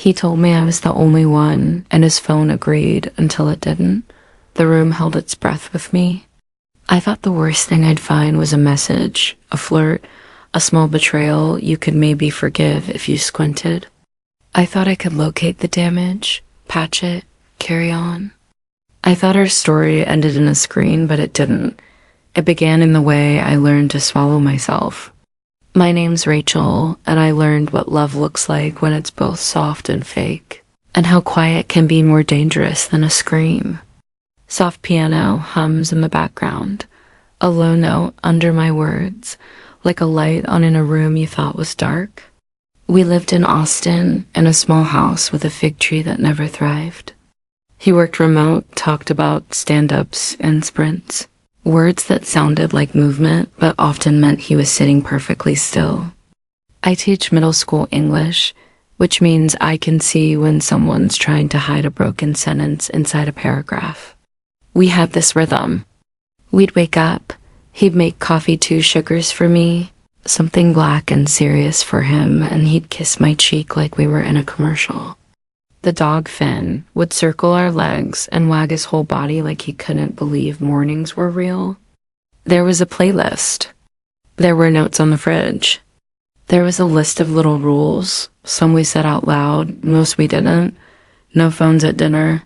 He told me I was the only one, and his phone agreed until it didn't. The room held its breath with me. I thought the worst thing I'd find was a message, a flirt, a small betrayal you could maybe forgive if you squinted. I thought I could locate the damage, patch it, carry on. I thought our story ended in a screen, but it didn't. It began in the way I learned to swallow myself. My name's Rachel, and I learned what love looks like when it's both soft and fake, and how quiet can be more dangerous than a scream. Soft piano hums in the background, a low note under my words, like a light on in a room you thought was dark. We lived in Austin, in a small house with a fig tree that never thrived. He worked remote, talked about stand-ups and sprints, words that sounded like movement, but often meant he was sitting perfectly still. I teach middle school English, which means I can see when someone's trying to hide a broken sentence inside a paragraph. We had this rhythm. We'd wake up, he'd make coffee 2 sugars for me, something black and serious for him, and he'd kiss my cheek like we were in a commercial. The dog Finn would circle our legs and wag his whole body like he couldn't believe mornings were real. There was a playlist. There were notes on the fridge. There was a list of little rules. Some we said out loud, most we didn't. No phones at dinner.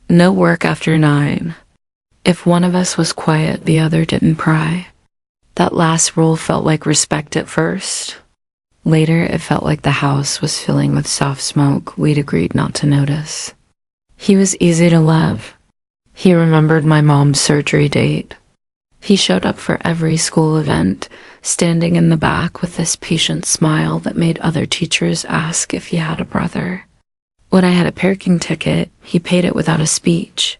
No work after 9. If one of us was quiet, the other didn't pry. That last rule felt like respect at first. Later, it felt like the house was filling with soft smoke we'd agreed not to notice. He was easy to love. He remembered my mom's surgery date. He showed up for every school event, standing in the back with this patient smile that made other teachers ask if he had a brother. When I had a parking ticket, he paid it without a speech.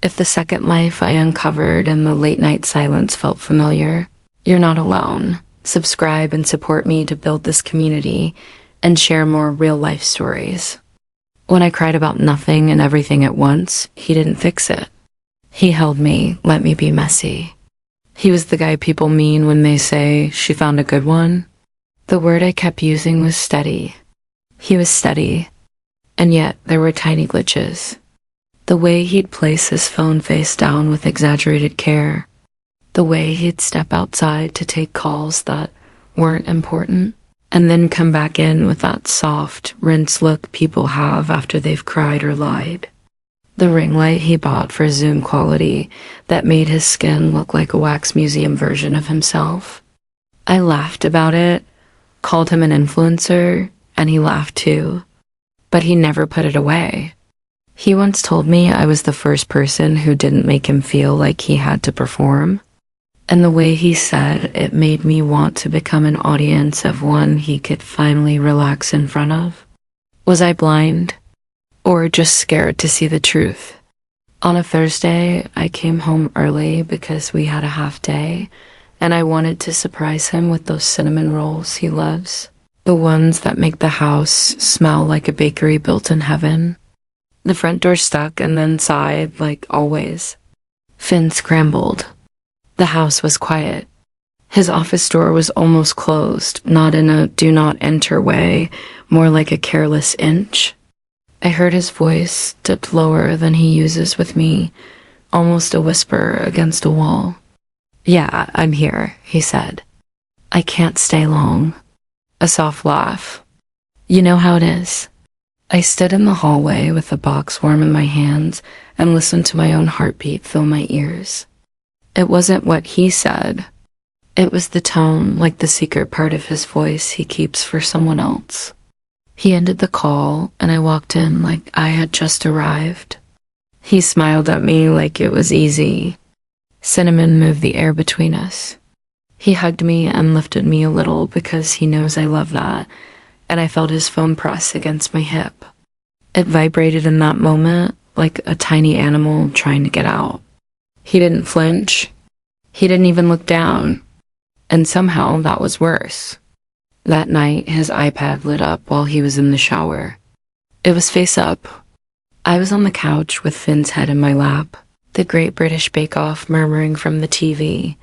If the second life I uncovered and the late-night silence felt familiar, you're not alone. Subscribe and support me to build this community and share more real-life stories. When I cried about nothing and everything at once, he didn't fix it. He held me, let me be messy. He was the guy people mean when they say, "She found a good one." The word I kept using was steady. He was steady, and yet there were tiny glitches. The way he'd place his phone face down with exaggerated care. The way he'd step outside to take calls that weren't important, and then come back in with that soft, rinse look people have after they've cried or lied. The ring light he bought for Zoom quality that made his skin look like a wax museum version of himself. I laughed about it, called him an influencer, and he laughed too. But he never put it away. He once told me I was the first person who didn't make him feel like he had to perform. And the way he said it made me want to become an audience of one he could finally relax in front of. Was I blind? Or just scared to see the truth? On a Thursday, I came home early because we had a half day, and I wanted to surprise him with those cinnamon rolls he loves. The ones that make the house smell like a bakery built in heaven. The front door stuck and then sighed like always. Finn scrambled. The house was quiet. His office door was almost closed, not in a do not enter way, more like a careless inch. I heard his voice dipped lower than he uses with me, almost a whisper against a wall. "Yeah, I'm here," he said. "I can't stay long." A soft laugh. "You know how it is." I stood in the hallway with the box warm in my hands and listened to my own heartbeat fill my ears. It wasn't what he said. It was the tone, like the secret part of his voice he keeps for someone else. He ended the call, and I walked in like I had just arrived. He smiled at me like it was easy. Cinnamon moved the air between us. He hugged me and lifted me a little because he knows I love that, and I felt his phone press against my hip. It vibrated in that moment like a tiny animal trying to get out. He didn't flinch. He didn't even look down. And somehow that was worse. That night, his iPad lit up while he was in the shower. It was face up. I was on the couch with Finn's head in my lap, the Great British Bake Off murmuring from the TV.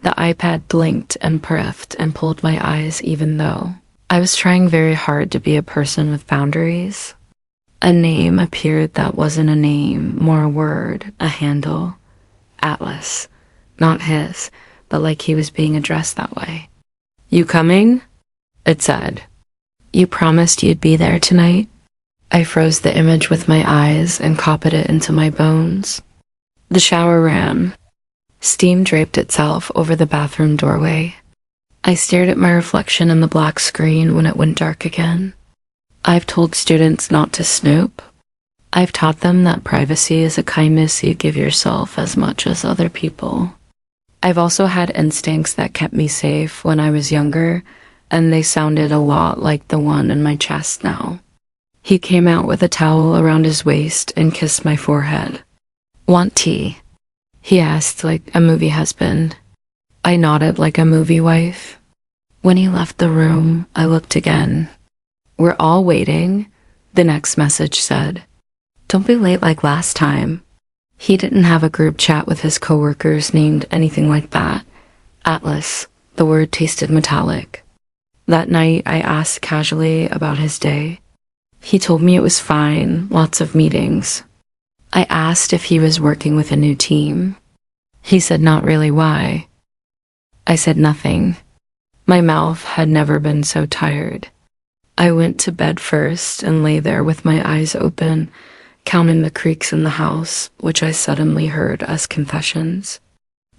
The iPad blinked and puffed and pulled my eyes even though I was trying very hard to be a person with boundaries. A name appeared that wasn't a name, more a word, a handle. Atlas. Not his, but like he was being addressed that way. You coming? It said. You promised you'd be there tonight? I froze the image with my eyes and copied it into my bones. The shower ran. Steam draped itself over the bathroom doorway. I stared at my reflection in the black screen when it went dark again. I've told students not to snoop. I've taught them that privacy is a kindness you give yourself as much as other people. I've also had instincts that kept me safe when I was younger, and they sounded a lot like the one in my chest now. He came out with a towel around his waist and kissed my forehead. Want tea? He asked like a movie husband. I nodded like a movie wife. When he left the room, I looked again. We're all waiting, the next message said. Don't be late like last time. He didn't have a group chat with his coworkers named anything like that. Atlas, the word tasted metallic. That night, I asked casually about his day. He told me it was fine, lots of meetings. I asked if he was working with a new team. He said not really why. I said nothing. My mouth had never been so tired. I went to bed first and lay there with my eyes open, counting the creaks in the house, which I suddenly heard as confessions.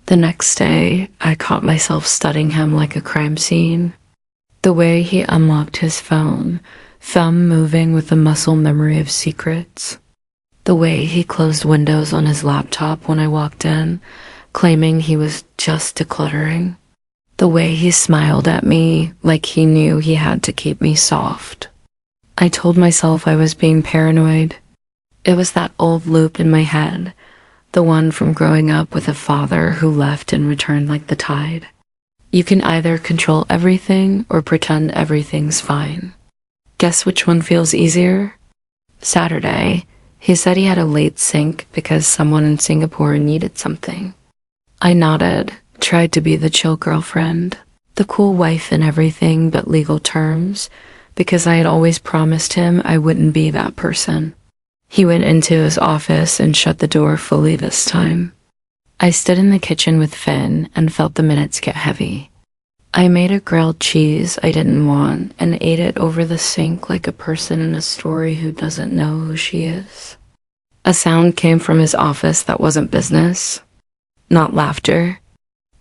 The next day, I caught myself studying him like a crime scene. The way he unlocked his phone, thumb moving with the muscle memory of secrets. The way he closed windows on his laptop when I walked in, claiming he was just decluttering. The way he smiled at me like he knew he had to keep me soft. I told myself I was being paranoid. It was that old loop in my head, the one from growing up with a father who left and returned like the tide. You can either control everything or pretend everything's fine. Guess which one feels easier? Saturday, he said he had a late sync because someone in Singapore needed something. I nodded, tried to be the chill girlfriend, the cool wife in everything but legal terms, because I had always promised him I wouldn't be that person. He went into his office and shut the door fully this time. I stood in the kitchen with Finn and felt the minutes get heavy. I made a grilled cheese I didn't want and ate it over the sink like a person in a story who doesn't know who she is. A sound came from his office that wasn't business. Not laughter.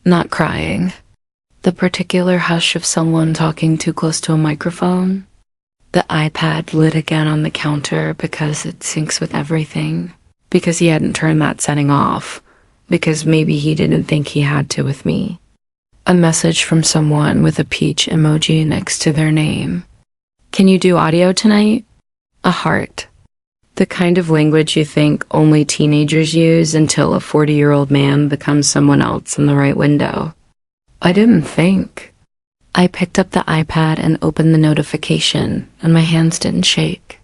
Not crying. The particular hush of someone talking too close to a microphone. The iPad lit again on the counter because it syncs with everything. Because he hadn't turned that setting off. Because maybe he didn't think he had to with me. A message from someone with a peach emoji next to their name. Can you do audio tonight? A heart. The kind of language you think only teenagers use until a 40-year-old man becomes someone else in the right window. I didn't think. I picked up the iPad and opened the notification, and my hands didn't shake.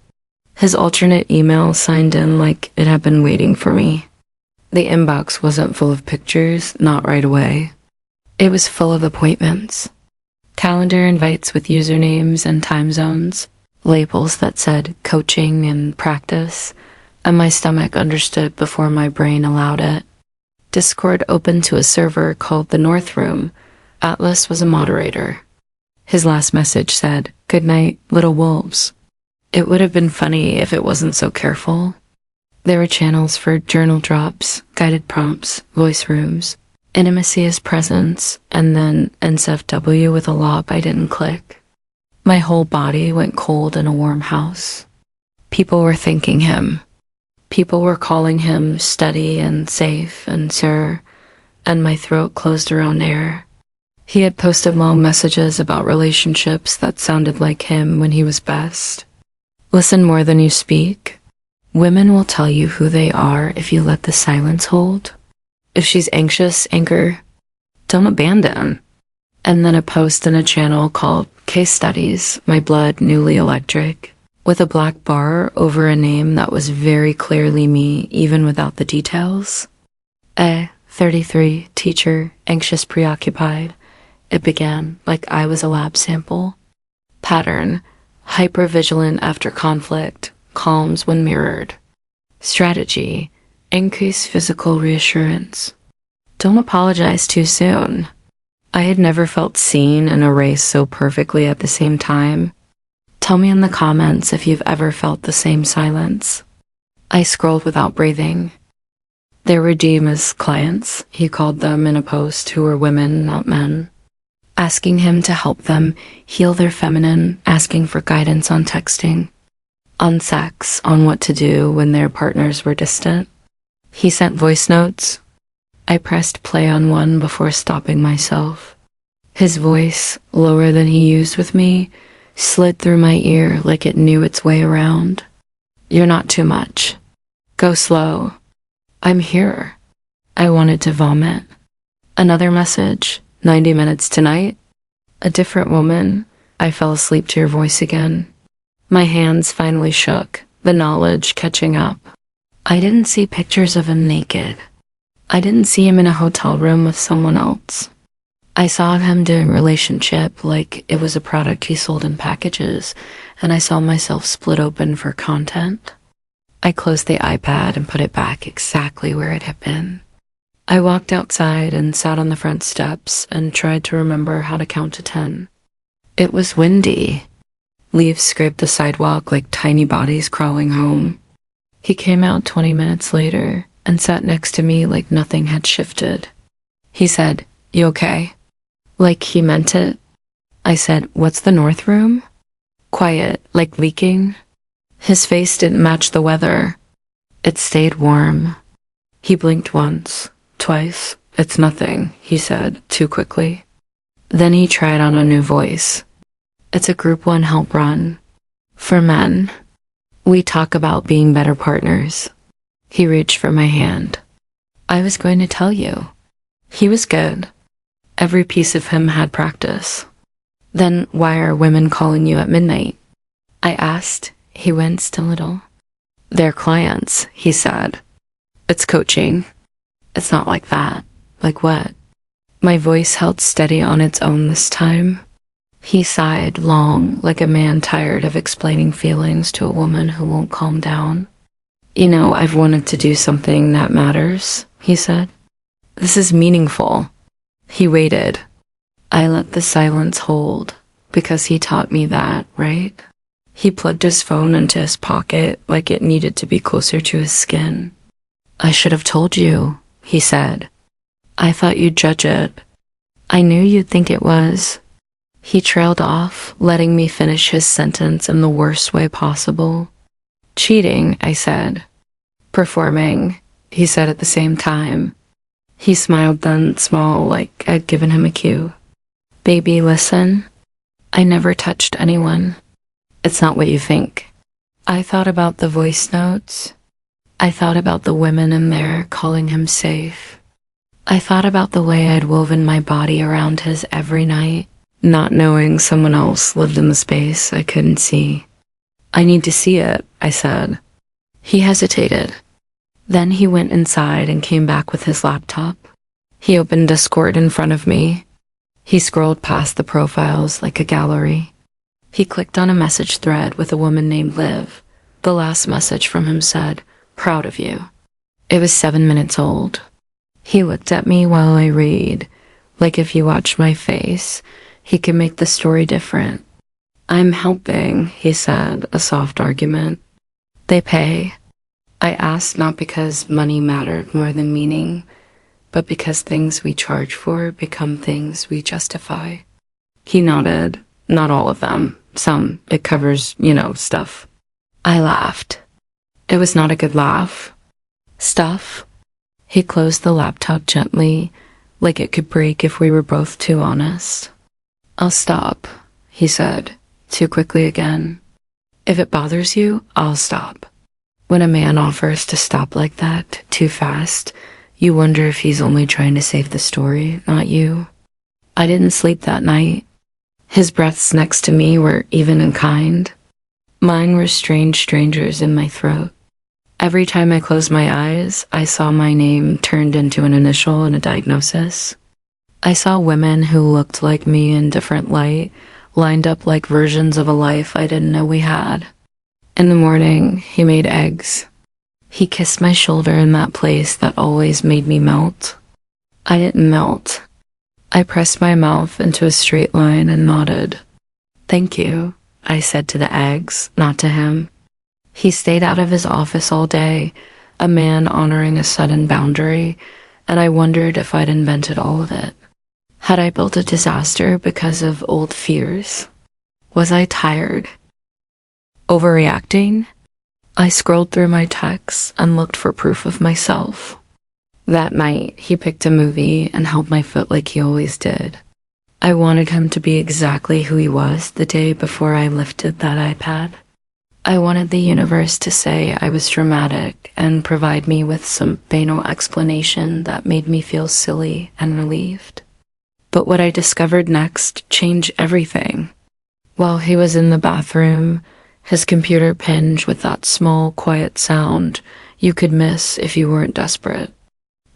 His alternate email signed in like it had been waiting for me. The inbox wasn't full of pictures, not right away. It was full of appointments. Calendar invites with usernames and time zones, labels that said coaching and practice, and my stomach understood before my brain allowed it. Discord opened to a server called the North Room. Atlas was a moderator. His last message said, "Good night, little wolves." It would have been funny if it wasn't so careful. There were channels for journal drops, guided prompts, voice rooms, intimacy as presence, and then NSFW with a lob I didn't click. My whole body went cold in a warm house. People were thanking him. People were calling him steady and safe and sir, and my throat closed around air. He had posted long messages about relationships that sounded like him when he was best. Listen more than you speak. Women will tell you who they are if you let the silence hold. If she's anxious, anchor. Don't abandon. And then a post in a channel called Case Studies, My Blood Newly Electric, with a black bar over a name that was very clearly me, even without the details. 33, teacher, anxious, preoccupied. It began like I was a lab sample. Pattern, hypervigilant after conflict, calms when mirrored. Strategy: increase physical reassurance. Don't apologize too soon. I had never felt seen and erased so perfectly at the same time. Tell me in the comments if you've ever felt the same silence. I scrolled without breathing. There were Dima's clients, he called them in a post, who were women, not men, asking him to help them heal their feminine, asking for guidance on texting, on sex, on what to do when their partners were distant. He sent voice notes. I pressed play on one before stopping myself. His voice, lower than he used with me, slid through my ear like it knew its way around. You're not too much. Go slow. I'm here. I wanted to vomit. Another message, 90 minutes tonight. A different woman. I fell asleep to your voice again. My hands finally shook, the knowledge catching up. I didn't see pictures of him naked. I didn't see him in a hotel room with someone else. I saw him doing relationship like it was a product he sold in packages, and I saw myself split open for content. I closed the iPad and put it back exactly where it had been. I walked outside and sat on the front steps and tried to remember how to count to 10. It was windy. Leaves scraped the sidewalk like tiny bodies crawling home. He came out 20 minutes later and sat next to me like nothing had shifted. He said, "You okay?" Like he meant it. I said, "What's the north room?" Quiet, like leaking. His face didn't match the weather. It stayed warm. He blinked once, twice. "It's nothing," he said, too quickly. Then he tried on a new voice. "It's a Group 1 help run. For men. We talk about being better partners." He reached for my hand. I was going to tell you. He was good. Every piece of him had practice. "Then why are women calling you at midnight?" I asked. He winced a little. "They're clients," he said. "It's coaching." "It's not like that." "Like what?" My voice held steady on its own this time. He sighed long, like a man tired of explaining feelings to a woman who won't calm down. "You know, I've wanted to do something that matters," he said. "This is meaningful." He waited. I let the silence hold, because he taught me that, right? He plugged his phone into his pocket like it needed to be closer to his skin. "I should have told you," he said. "I thought you'd judge it. I knew you'd think it was." He trailed off, letting me finish his sentence in the worst way possible. "Cheating," I said. "Performing," he said at the same time. He smiled then, small, like I'd given him a cue. "Baby, listen. I never touched anyone. It's not what you think." I thought about the voice notes. I thought about the women in there calling him safe. I thought about the way I'd woven my body around his every night, not knowing someone else lived in the space I couldn't see. "I need to see it," I said. He hesitated. Then he went inside and came back with his laptop. He opened Discord in front of me. He scrolled past the profiles like a gallery. He clicked on a message thread with a woman named Liv. The last message from him said, "Proud of you." It was 7 minutes old. He looked at me while I read, like if he watched my face, he could make the story different. "I'm helping," he said, a soft argument. "They pay." I asked not because money mattered more than meaning, but because things we charge for become things we justify. He nodded. "Not all of them. Some. It covers, stuff." I laughed. It was not a good laugh. "Stuff?" He closed the laptop gently, like it could break if we were both too honest. "I'll stop," he said, too quickly again. "If it bothers you, I'll stop." When a man offers to stop like that, too fast, you wonder if he's only trying to save the story, not you. I didn't sleep that night. His breaths next to me were even and kind. Mine were strange strangers in my throat. Every time I closed my eyes, I saw my name turned into an initial and a diagnosis. I saw women who looked like me in different light, lined up like versions of a life I didn't know we had. In the morning, he made eggs. He kissed my shoulder in that place that always made me melt. I didn't melt. I pressed my mouth into a straight line and nodded. "Thank you," I said to the eggs, not to him. He stayed out of his office all day, a man honoring a sudden boundary, and I wondered if I'd invented all of it. Had I built a disaster because of old fears? Was I tired? Overreacting? I scrolled through my texts and looked for proof of myself. That night, he picked a movie and held my foot like he always did. I wanted him to be exactly who he was the day before I lifted that iPad. I wanted the universe to say I was dramatic and provide me with some banal explanation that made me feel silly and relieved. But what I discovered next changed everything. While he was in the bathroom, his computer pinged with that small, quiet sound you could miss if you weren't desperate.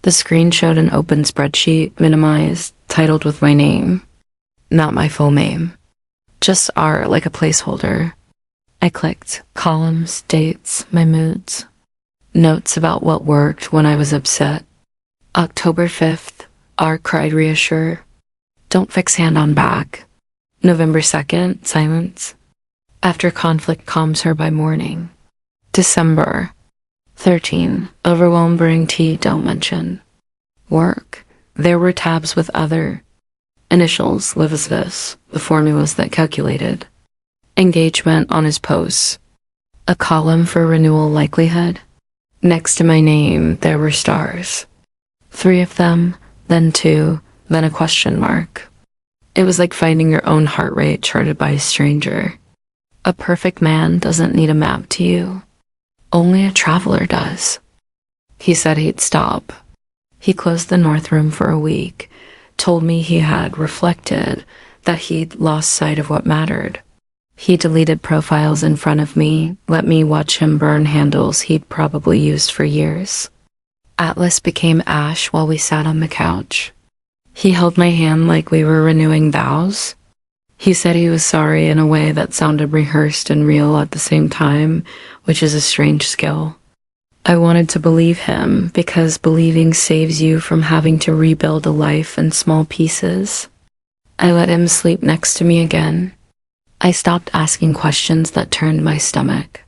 The screen showed an open spreadsheet, minimized, titled with my name. Not my full name. Just R like a placeholder. I clicked. Columns, dates, my moods. Notes about what worked when I was upset. October 5th, R cried reassure. Don't fix hand on back. November 2nd, silence. After conflict calms her by morning. December 13, overwhelmed bring tea, don't mention. Work. There were tabs with other. Initials, live as this, the formulas that calculated. Engagement on his posts. A column for renewal likelihood. Next to my name, there were stars. 3 of them, then 2, then a question mark. It was like finding your own heart rate charted by a stranger. A perfect man doesn't need a map to you. Only a traveler does. He said he'd stop. He closed the North Room for a week, told me he had reflected, that he'd lost sight of what mattered. He deleted profiles in front of me, let me watch him burn handles he'd probably used for years. Atlas became ash while we sat on the couch. He held my hand like we were renewing vows. He said he was sorry in a way that sounded rehearsed and real at the same time, which is a strange skill. I wanted to believe him because believing saves you from having to rebuild a life in small pieces. I let him sleep next to me again. I stopped asking questions that turned my stomach.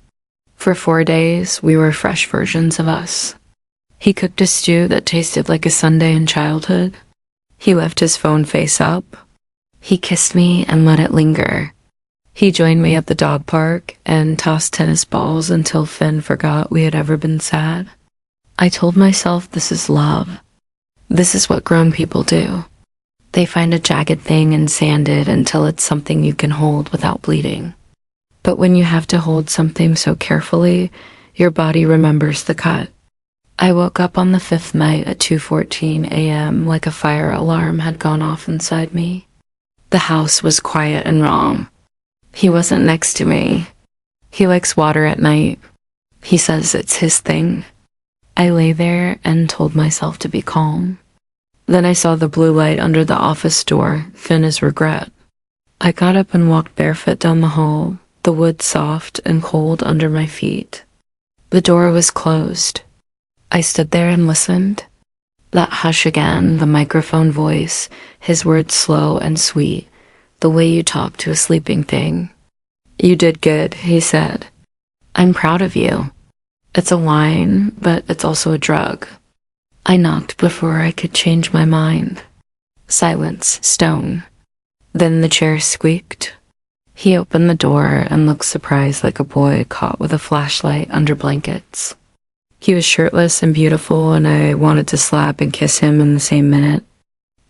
For 4 days, we were fresh versions of us. He cooked a stew that tasted like a Sunday in childhood. He left his phone face up. He kissed me and let it linger. He joined me at the dog park and tossed tennis balls until Finn forgot we had ever been sad. I told myself this is love. This is what grown people do. They find a jagged thing and sand it until it's something you can hold without bleeding. But when you have to hold something so carefully, your body remembers the cut. I woke up on the 5th night at 2:14 a.m. like a fire alarm had gone off inside me. The house was quiet and wrong. He wasn't next to me. He likes water at night. He says it's his thing. I lay there and told myself to be calm. Then I saw the blue light under the office door, thin as regret. I got up and walked barefoot down the hall, the wood soft and cold under my feet. The door was closed. I stood there and listened. That hush again, the microphone voice, his words slow and sweet, the way you talk to a sleeping thing. You did good, he said. I'm proud of you. It's a line, but it's also a drug. I knocked before I could change my mind. Silence, stone. Then the chair squeaked. He opened the door and looked surprised like a boy caught with a flashlight under blankets. He was shirtless and beautiful, and I wanted to slap and kiss him in the same minute.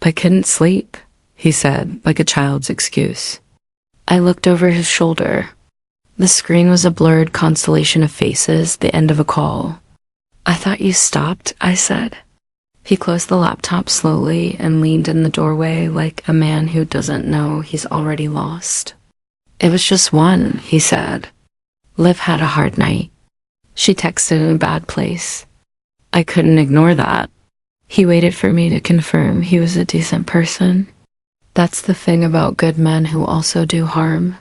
I couldn't sleep, he said, like a child's excuse. I looked over his shoulder. The screen was a blurred constellation of faces, the end of a call. I thought you stopped, I said. He closed the laptop slowly and leaned in the doorway like a man who doesn't know he's already lost. It was just one, he said. Liv had a hard night. She texted in a bad place. I couldn't ignore that. He waited for me to confirm he was a decent person. That's the thing about good men who also do harm.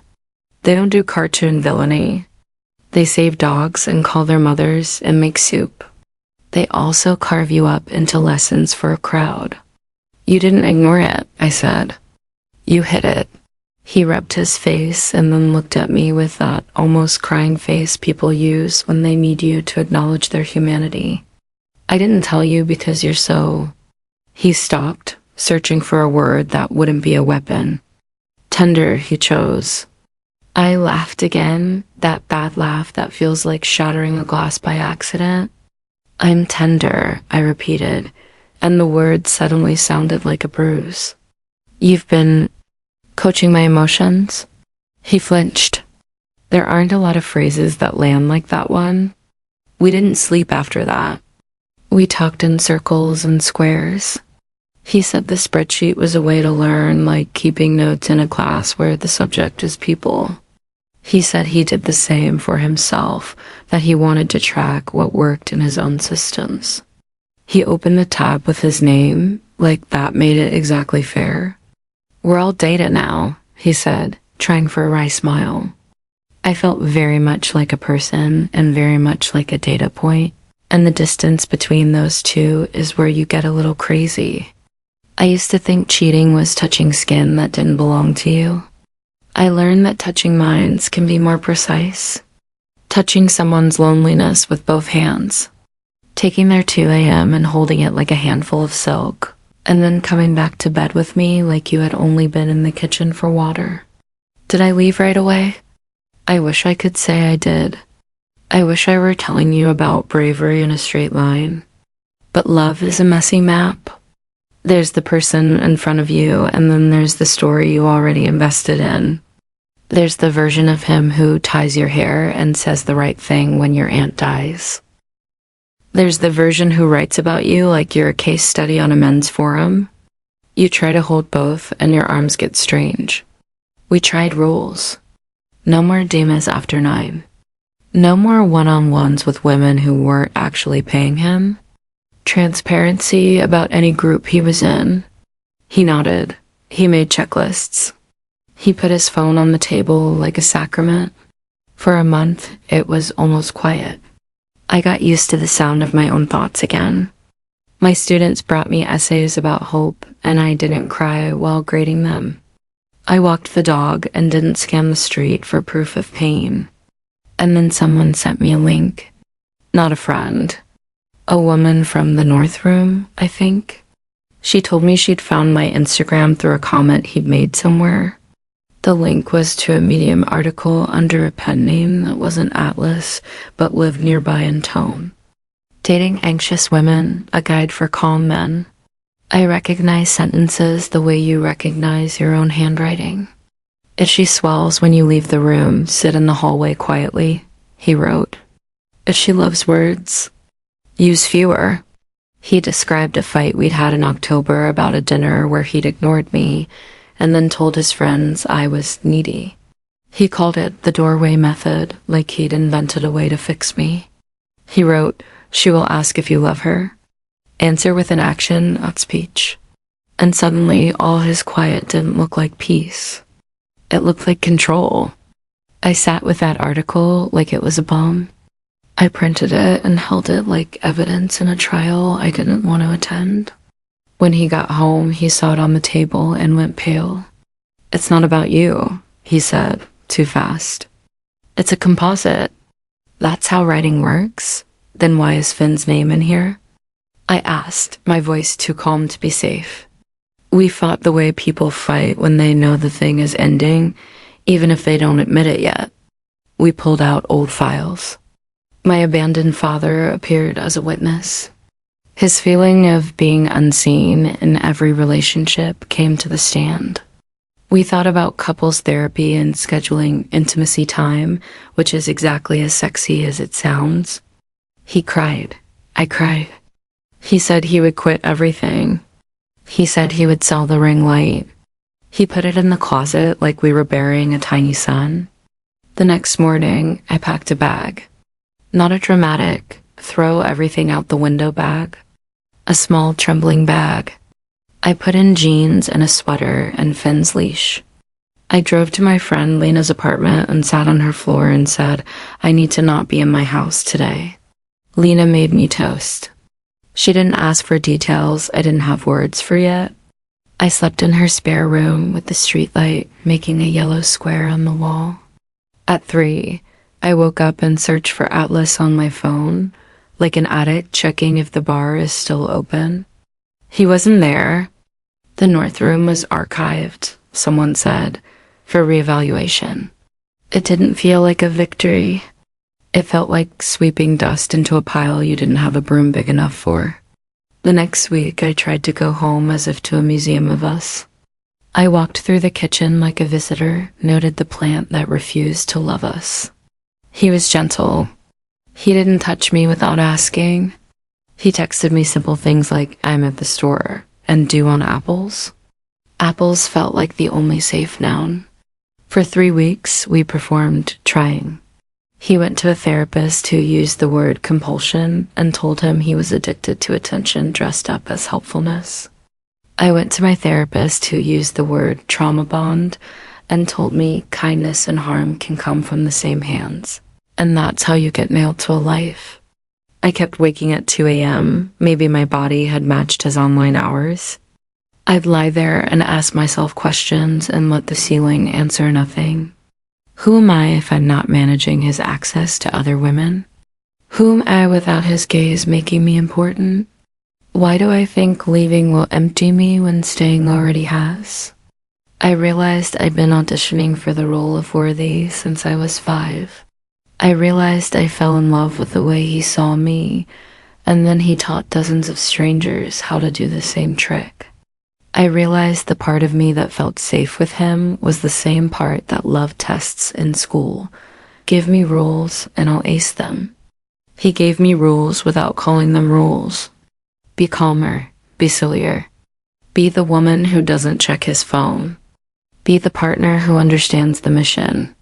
They don't do cartoon villainy. They save dogs and call their mothers and make soup. They also carve you up into lessons for a crowd. You didn't ignore it, I said. You hid it. He rubbed his face and then looked at me with that almost crying face people use when they need you to acknowledge their humanity. I didn't tell you because you're so... He stopped, searching for a word that wouldn't be a weapon. Tender, he chose. I laughed again, that bad laugh that feels like shattering a glass by accident. I'm tender, I repeated, and the word suddenly sounded like a bruise. You've been coaching my emotions? He flinched. There aren't a lot of phrases that land like that one. We didn't sleep after that. We talked in circles and squares. He said the spreadsheet was a way to learn, like keeping notes in a class where the subject is people. He said he did the same for himself, that he wanted to track what worked in his own systems. He opened the tab with his name, like that made it exactly fair. We're all data now, he said, trying for a wry smile. I felt very much like a person and very much like a data point, and the distance between those two is where you get a little crazy. I used to think cheating was touching skin that didn't belong to you. I learned that touching minds can be more precise. Touching someone's loneliness with both hands. Taking their 2 a.m. and holding it like a handful of silk, and then coming back to bed with me like you had only been in the kitchen for water. Did I leave right away? I wish I could say I did. I wish I were telling you about bravery in a straight line. But love is a messy map. There's the person in front of you, and then there's the story you already invested in. There's the version of him who ties your hair and says the right thing when your aunt dies. There's the version who writes about you like you're a case study on a men's forum. You try to hold both, and your arms get strange. We tried rules. No more Demas after 9. No more one-on-ones with women who weren't actually paying him. Transparency about any group he was in. He nodded. He made checklists. He put his phone on the table like a sacrament. For a month, it was almost quiet. I got used to the sound of my own thoughts again. My students brought me essays about hope, and I didn't cry while grading them. I walked the dog and didn't scan the street for proof of pain. And then someone sent me a link. Not a friend. A woman from the North Room, I think. She told me she'd found my Instagram through a comment he'd made somewhere. The link was to a Medium article under a pen name that wasn't Atlas, but lived nearby in Tone. Dating Anxious Women, a guide for calm men. I recognize sentences the way you recognize your own handwriting. If she swells when you leave the room, sit in the hallway quietly, he wrote. If she loves words, use fewer. He described a fight we'd had in October about a dinner where he'd ignored me and then told his friends I was needy. He called it the doorway method, like he'd invented a way to fix me. He wrote, she will ask if you love her. Answer with an action, not speech. And suddenly, all his quiet didn't look like peace. It looked like control. I sat with that article like it was a bomb. I printed it and held it like evidence in a trial I didn't want to attend. When he got home, he saw it on the table and went pale. It's not about you, he said, too fast. It's a composite. That's how writing works? Then why is Finn's name in here? I asked, my voice too calm to be safe. We fought the way people fight when they know the thing is ending, even if they don't admit it yet. We pulled out old files. My abandoned father appeared as a witness. His feeling of being unseen in every relationship came to the stand. We thought about couples therapy and scheduling intimacy time, which is exactly as sexy as it sounds. He cried. I cried. He said he would quit everything. He said he would sell the ring light. He put it in the closet like we were burying a tiny son. The next morning, I packed a bag. Not a dramatic, throw everything out the window bag. A small, trembling bag. I put in jeans and a sweater and Finn's leash. I drove to my friend Lena's apartment and sat on her floor and said, I need to not be in my house today. Lena made me toast. She didn't ask for details I didn't have words for yet. I slept in her spare room with the streetlight making a yellow square on the wall. At 3, I woke up and searched for Atlas on my phone, like an addict checking if the bar is still open. He wasn't there. The North Room was archived, someone said, for reevaluation. It didn't feel like a victory. It felt like sweeping dust into a pile you didn't have a broom big enough for. The next week, I tried to go home as if to a museum of us. I walked through the kitchen like a visitor, noted the plant that refused to love us. He was gentle. He didn't touch me without asking. He texted me simple things like, I'm at the store, and do you want apples? Apples felt like the only safe noun. For 3 weeks, we performed trying. He went to a therapist who used the word compulsion and told him he was addicted to attention dressed up as helpfulness. I went to my therapist who used the word trauma bond and told me kindness and harm can come from the same hands. And that's how you get nailed to a life. I kept waking at 2 a.m. Maybe my body had matched his online hours. I'd lie there and ask myself questions and let the ceiling answer nothing. Who am I if I'm not managing his access to other women? Who am I without his gaze making me important? Why do I think leaving will empty me when staying already has? I realized I'd been auditioning for the role of Worthy since I was 5. I realized I fell in love with the way he saw me, and then he taught dozens of strangers how to do the same trick. I realized the part of me that felt safe with him was the same part that loved tests in school. Give me rules and I'll ace them. He gave me rules without calling them rules. Be calmer, be sillier. Be the woman who doesn't check his phone. Be the partner who understands the mission.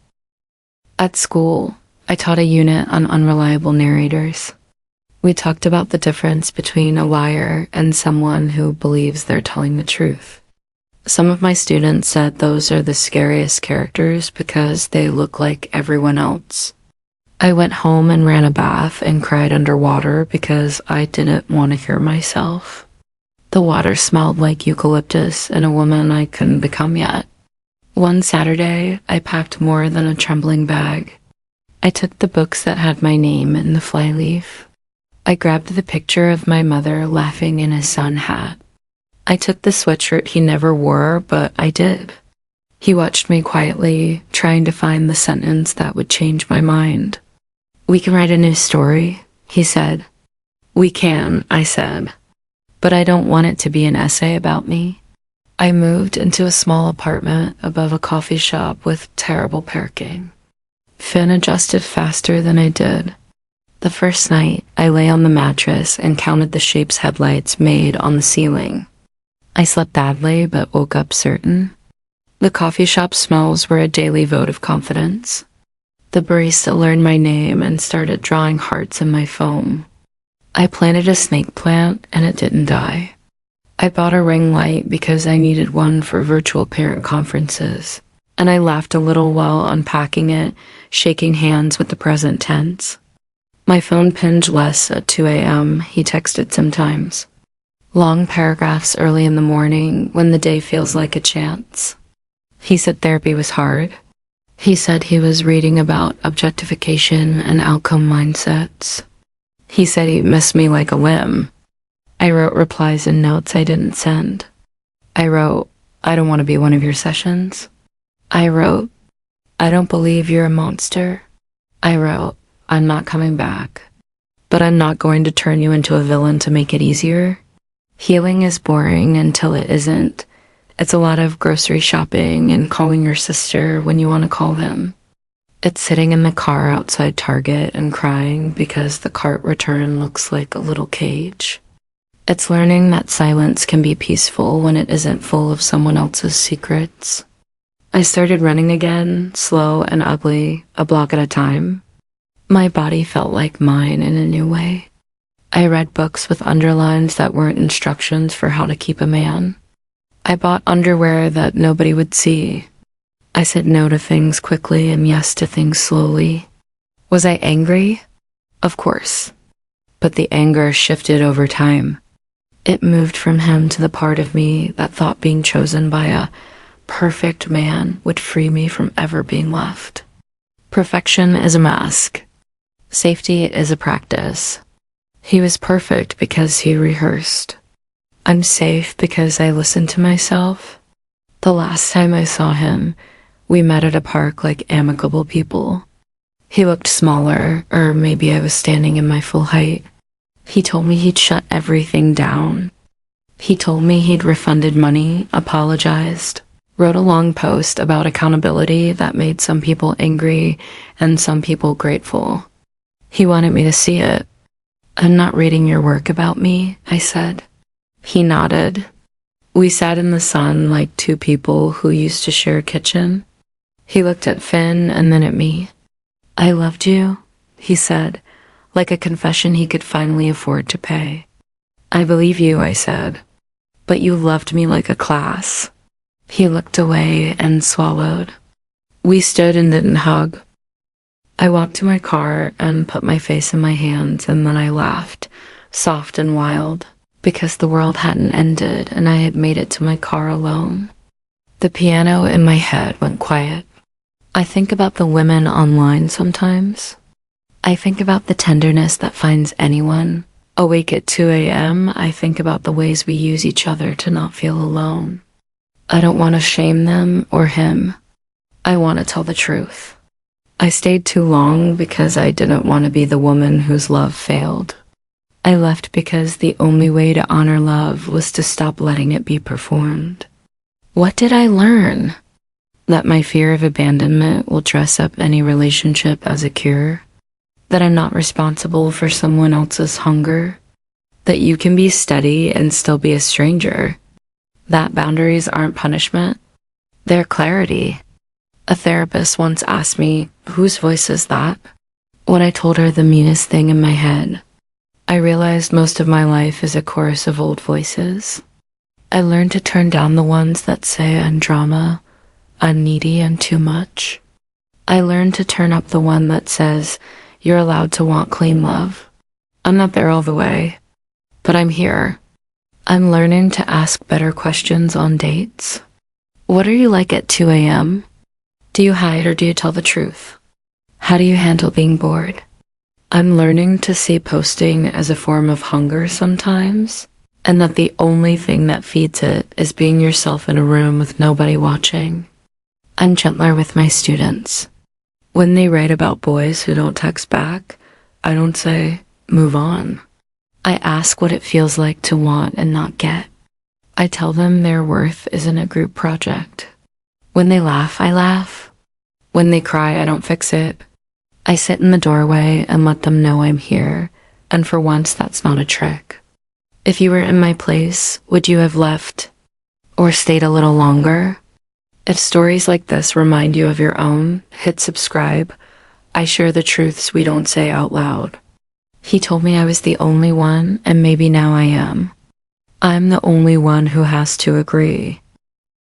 At school, I taught a unit on unreliable narrators. We talked about the difference between a liar and someone who believes they're telling the truth. Some of my students said those are the scariest characters because they look like everyone else. I went home and ran a bath and cried underwater because I didn't want to hear myself. The water smelled like eucalyptus and a woman I couldn't become yet. One Saturday, I packed more than a trembling bag. I took the books that had my name in the flyleaf. I grabbed the picture of my mother laughing in a sun hat. I took the sweatshirt he never wore, but I did. He watched me quietly, trying to find the sentence that would change my mind. We can write a new story, he said. We can, I said. But I don't want it to be an essay about me. I moved into a small apartment above a coffee shop with terrible parking. Finn adjusted faster than I did. The first night, I lay on the mattress and counted the shapes headlights made on the ceiling. I slept badly, but woke up certain. The coffee shop smells were a daily vote of confidence. The barista learned my name and started drawing hearts in my foam. I planted a snake plant, and it didn't die. I bought a ring light because I needed one for virtual parent conferences, and I laughed a little while unpacking it, shaking hands with the present tense. My phone pinged less at 2 a.m., he texted sometimes. Long paragraphs early in the morning when the day feels like a chance. He said therapy was hard. He said he was reading about objectification and outcome mindsets. He said he missed me like a limb. I wrote replies and notes I didn't send. I wrote, I don't want to be one of your sessions. I wrote, I don't believe you're a monster. I wrote, I'm not coming back, but I'm not going to turn you into a villain to make it easier. Healing is boring until it isn't. It's a lot of grocery shopping and calling your sister when you want to call them. It's sitting in the car outside Target and crying because the cart return looks like a little cage. It's learning that silence can be peaceful when it isn't full of someone else's secrets. I started running again, slow and ugly, a block at a time. My body felt like mine in a new way. I read books with underlines that weren't instructions for how to keep a man. I bought underwear that nobody would see. I said no to things quickly and yes to things slowly. Was I angry? Of course. But the anger shifted over time. It moved from him to the part of me that thought being chosen by a perfect man would free me from ever being left. Perfection is a mask. Safety is a practice. He was perfect because he rehearsed. I'm safe because I listened to myself. The last time I saw him, we met at a park like amicable people. He looked smaller, or maybe I was standing in my full height. He told me he'd shut everything down. He told me he'd refunded money, apologized, wrote a long post about accountability that made some people angry and some people grateful. He wanted me to see it. "I'm not reading your work about me," I said. He nodded. We sat in the sun like two people who used to share a kitchen. He looked at Finn and then at me. "I loved you," he said, like a confession he could finally afford to pay. "I believe you," I said, "but you loved me like a class." He looked away and swallowed. We stood and didn't hug. I walked to my car and put my face in my hands, and then I laughed, soft and wild, because the world hadn't ended and I had made it to my car alone. The piano in my head went quiet. I think about the women online sometimes. I think about the tenderness that finds anyone. Awake at 2 a.m., I think about the ways we use each other to not feel alone. I don't want to shame them or him. I want to tell the truth. I stayed too long because I didn't want to be the woman whose love failed. I left because the only way to honor love was to stop letting it be performed. What did I learn? That my fear of abandonment will dress up any relationship as a cure. That I'm not responsible for someone else's hunger. That you can be steady and still be a stranger. That boundaries aren't punishment. They're clarity. A therapist once asked me, "Whose voice is that?" When I told her the meanest thing in my head, I realized most of my life is a chorus of old voices. I learned to turn down the ones that say I'm drama, I'm needy, and too much. I learned to turn up the one that says you're allowed to want clean love. I'm not there all the way, but I'm here. I'm learning to ask better questions on dates. What are you like at 2 a.m.? Do you hide or do you tell the truth? How do you handle being bored? I'm learning to see posting as a form of hunger sometimes, and that the only thing that feeds it is being yourself in a room with nobody watching. I'm gentler with my students. When they write about boys who don't text back, I don't say, "Move on." I ask what it feels like to want and not get. I tell them their worth isn't a group project. When they laugh, I laugh. When they cry, I don't fix it. I sit in the doorway and let them know I'm here, and for once that's not a trick. If you were in my place, would you have left or stayed a little longer? If stories like this remind you of your own, hit subscribe. I share the truths we don't say out loud. He told me I was the only one, and maybe now I am. I'm the only one who has to agree.